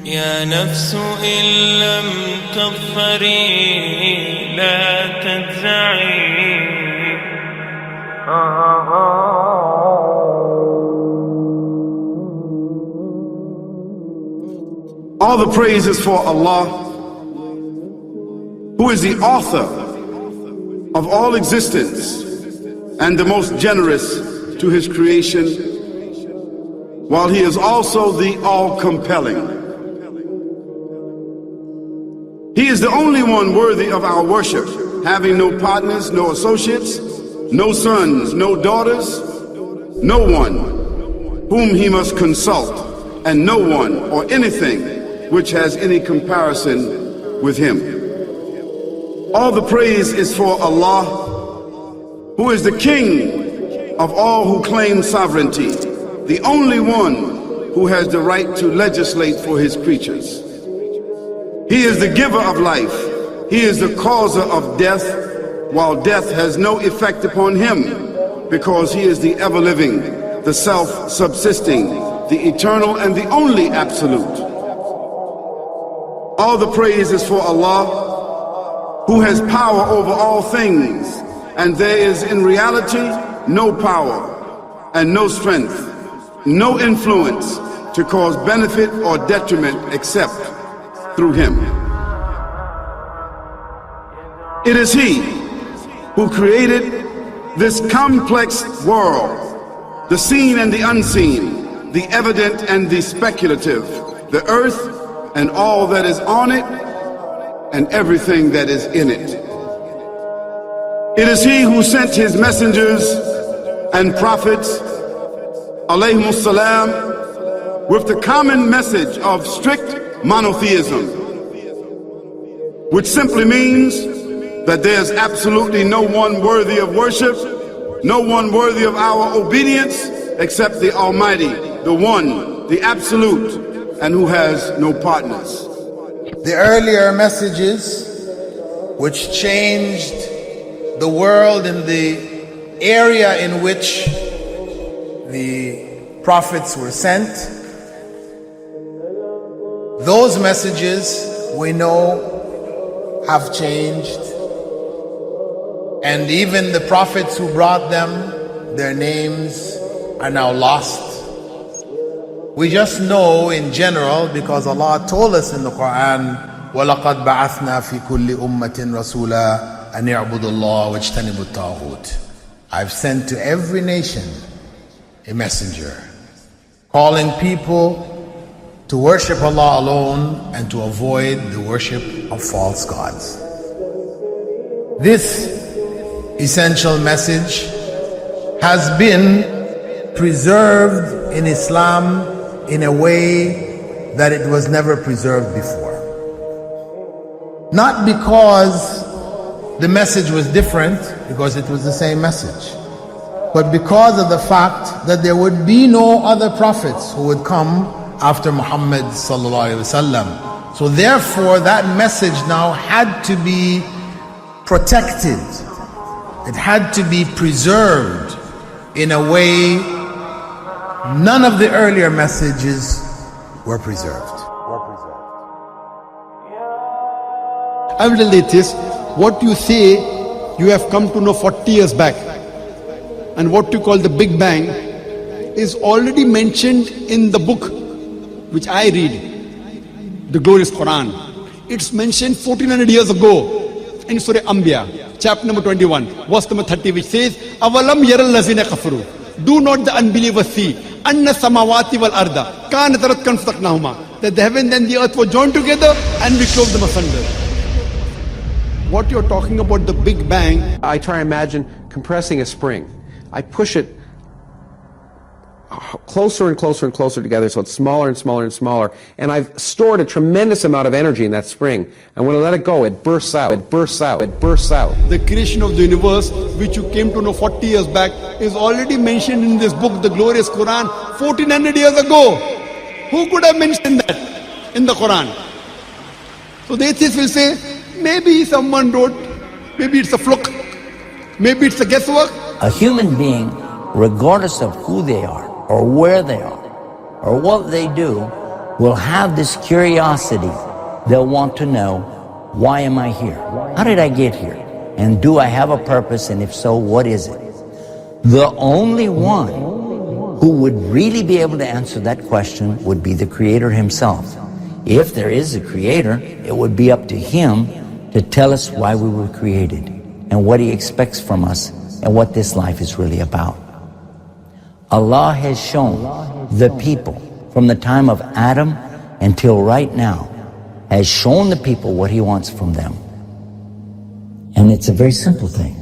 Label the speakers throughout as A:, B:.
A: يا نفس إن لم تظفري لا تجزعي.
B: All the praise is for Allah, who is the author of all existence and the most generous to his creation, while he is also the all-compelling. He is the only one worthy of our worship, having no partners, no associates, no sons, no daughters, no one whom he must consult, and no one or anything which has any comparison with him. All the praise is for Allah, who is the King of all who claim sovereignty, the only one who has the right to legislate for his creatures. He is the giver of life. He is the causer of death, while death has no effect upon him, because he is the ever-living, the self-subsisting, the eternal and the only absolute. All the praise is for Allah, who has power over all things, and there is in reality no power and no strength, no influence to cause benefit or detriment except through him. It is he who created this complex world, the seen and the unseen, the evident and the speculative, the earth and all that is on it and everything that is in it. It is he who sent his messengers and prophets, alayhimus salam, with the common message of strict monotheism, which simply means that there's absolutely no one worthy of worship, no one worthy of our obedience except the Almighty, the One, the Absolute, and who has no partners.
C: The earlier messages which changed the world in the area in which the prophets were sent, those messages we know have changed, and even the prophets who brought them, their names are now lost. We just know in general because Allah told us in the Quran, وَلَقَدْ بَعَثْنَا فِي كُلِّ أُمَّةٍ رَسُولًا أَنْ يَعْبُدُوا اللَّهَ وَاجْتَنِبُوا الطَّاغُوتَ. I've sent to every nation a messenger, calling people to worship Allah alone and to avoid the worship of false gods. This essential message has been preserved in Islam in a way that it was never preserved before. Not because the message was different, because it was the same message, but because of the fact that there would be no other prophets who would come after Muhammad sallallahu alaihi wasallam. So therefore that message now had to be protected. It had to be preserved in a way none of the earlier messages were preserved.
D: I will tell you this, what you say you have come to know 40 years back, and what you call the Big Bang is already mentioned in the book which I read, the glorious Quran. It's mentioned 1400 years ago in Surah Anbiya, chapter number 21, verse number 30, which says, Avalam yaral lazina kafaru. Do not the unbelievers see, anna samawati wal arda, kanat ratkan fataqnahuma, that the heaven and the earth were joined together and we clove them asunder. What you're talking about, the Big Bang,
E: I try to imagine compressing a spring. I push it closer and closer and closer together, so it's smaller and smaller and smaller. And I've stored a tremendous amount of energy in that spring. And when I let it go, it bursts out, it bursts out, it bursts out.
D: The creation of the universe, which you came to know 40 years back, is already mentioned in this book, the glorious Quran, 1400 years ago. Who could have mentioned that in the Quran? So the atheists will say, maybe someone wrote, maybe it's a fluke, maybe it's a guesswork.
F: A human being, regardless of who they are, or where they are, or what they do, will have this curiosity. They'll want to know, why am I here? How did I get here? And do I have a purpose? And if so, what is it? The only one who would really be able to answer that question would be the Creator Himself. If there is a Creator, it would be up to Him to tell us why we were created and what He expects from us and what this life is really about. Allah has shown the people from the time of Adam until right now, has shown the people what He wants from them. And it's a very simple thing,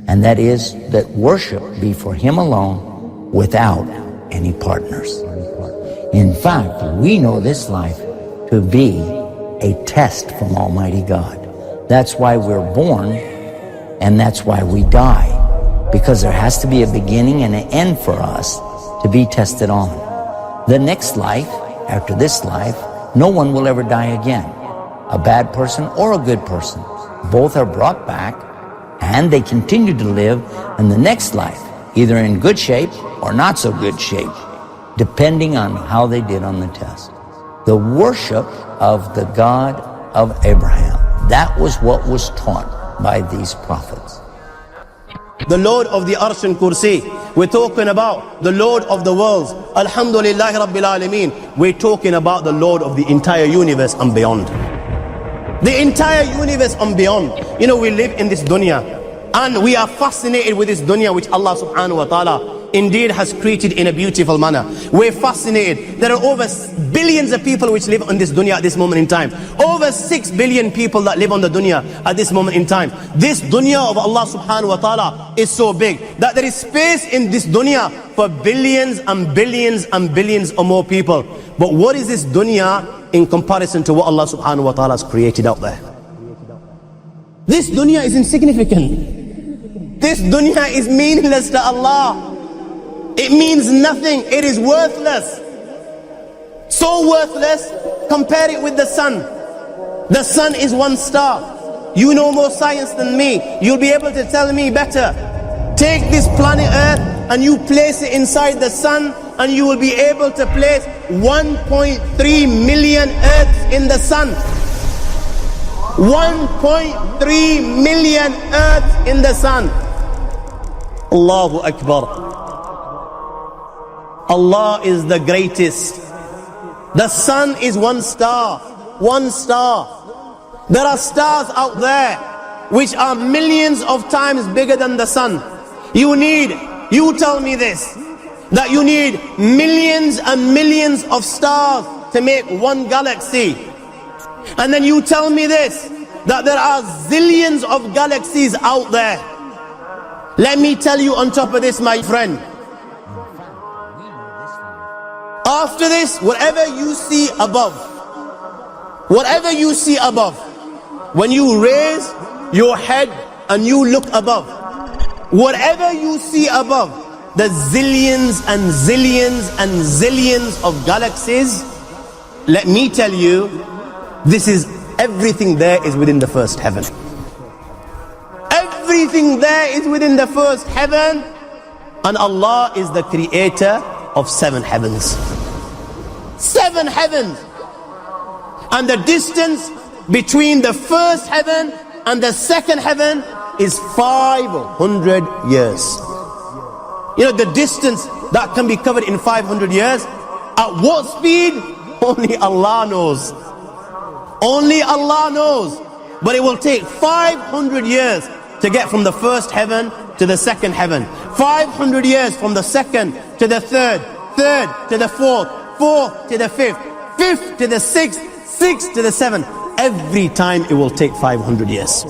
F: and that is that worship be for Him alone without any partners. In fact, we know this life to be a test from Almighty God. That's why we're born, and that's why we die. Because there has to be a beginning and an end for us to be tested on. The next life, after this life, no one will ever die again. A bad person or a good person. Both are brought back and they continue to live in the next life, either in good shape or not so good shape, depending on how they did on the test. The worship of the God of Abraham, that was what was taught by these prophets.
G: The Lord of the Arsh and Kursi. We're talking about the Lord of the worlds. Alhamdulillah Rabbil Alameen. We're talking about the Lord of the entire universe and beyond. The entire universe and beyond. You know, we live in this dunya and we are fascinated with this dunya which Allah subhanahu wa ta'ala indeed has created in a beautiful manner. We're fascinated. There are over billions of people which live on this dunya at this moment in time. Over 6 billion people that live on the dunya at this moment in time. This dunya of Allah subhanahu wa ta'ala is so big that there is space in this dunya for billions and billions and billions or more people. But what is this dunya in comparison to what Allah subhanahu wa ta'ala has created out there? This dunya is insignificant. This dunya is meaningless to Allah. It means nothing. It is worthless. So worthless, compare it with the sun. The sun is one star. You know more science than me. You'll be able to tell me better. Take this planet Earth and you place it inside the sun, and you will be able to place 1.3 million Earths in the sun. 1.3 million Earths in the sun. Allahu Akbar. Allah is the greatest. The sun is one star. One star. There are stars out there which are millions of times bigger than the sun. You tell me this, that you need millions and millions of stars to make one galaxy. And then you tell me this, that there are zillions of galaxies out there. Let me tell you on top of this, my friend. After this, whatever you see above, when you raise your head and you look above, whatever you see above, the zillions and zillions and zillions of galaxies, let me tell you, everything there is within the first heaven. Everything there is within the first heaven, and Allah is the creator of 7 heavens. 7 heavens. And the distance between the first heaven and the second heaven is 500 years. You know, the distance that can be covered in 500 years, at what speed? Only Allah knows. Only Allah knows. But it will take 500 years to get from the first heaven to the second heaven. 500 years from the second to the third, third to the fourth, fourth to the fifth, fifth to the sixth, sixth to the seventh. Every time it will take 500 years.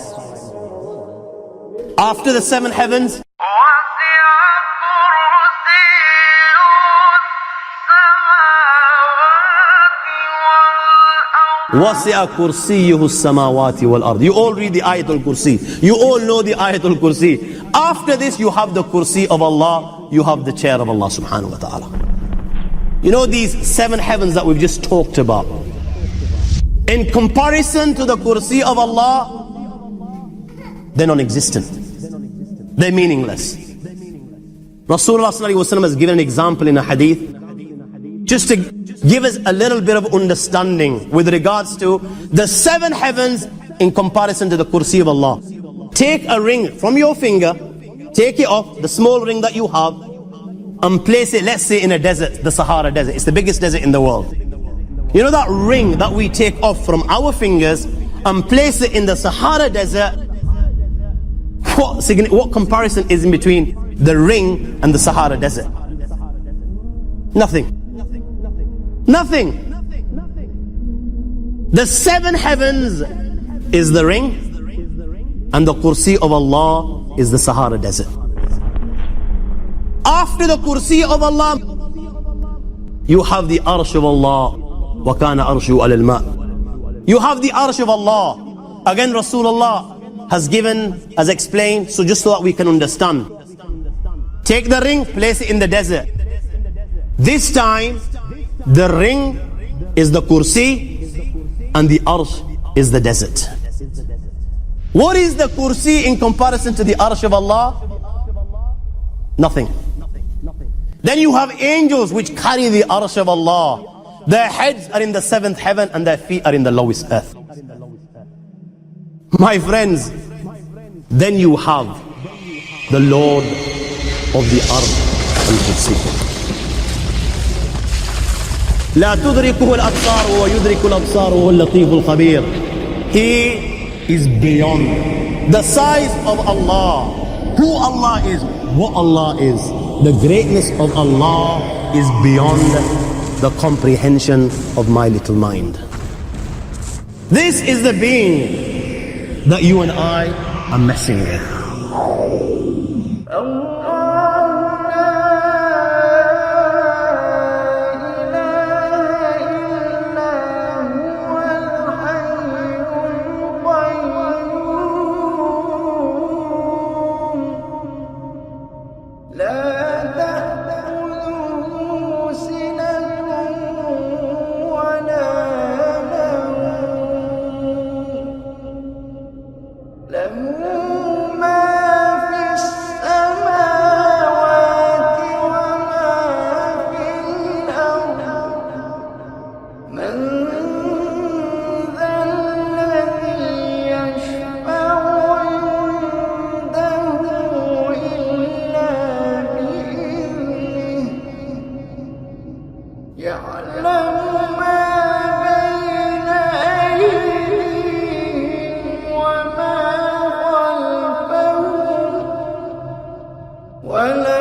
G: After the 7 heavens, وَسِعَ كُرْسِيُّهُ السَّمَاوَاتِ وَالْأَرْضِ. You all read the Ayatul Kursi. You all know the Ayatul Kursi. After this, you have the Kursi of Allah. You have the chair of Allah subhanahu wa ta'ala. You know these 7 heavens that we've just talked about. In comparison to the Kursi of Allah, they're non-existent. They're meaningless. Rasulullah sallallahu alaihi wasallam has given an example in a hadith just to give us a little bit of understanding with regards to the 7 heavens in comparison to the Kursi of Allah. Take a ring from your finger, take it off, the small ring that you have, and place it, let's say, in a desert, the Sahara Desert. It's the biggest desert in the world. You know that ring that we take off from our fingers and place it in the Sahara Desert? What comparison is in between the ring and the Sahara Desert? Nothing. Nothing. The 7 heavens is the ring, and the Kursi of Allah is the Sahara Desert. After the Kursi of Allah, you have the Arsh of Allah. وَكَانَ أَرْشُهُ عَلَى الْمَاءِ. You have the Arsh of Allah. Again, Rasulullah has explained, so just so that we can understand. Take the ring, place it in the desert. This time, the ring is the Kursi and the Arsh is the desert. What is the Kursi in comparison to the Arsh of Allah? Nothing. Then you have angels which carry the Arsh of Allah. Their heads are in the 7th heaven and their feet are in the lowest earth. My friends, then you have the Lord of the Arsh al-Kursi. لا تدركه الأبصار ويدرك الأبصار وهو اللطيف الخبير. He is beyond the size of Allah, who Allah is, what Allah is. The greatness of Allah is beyond the comprehension of my little mind. This is the being that you and I are messing with.
H: ولا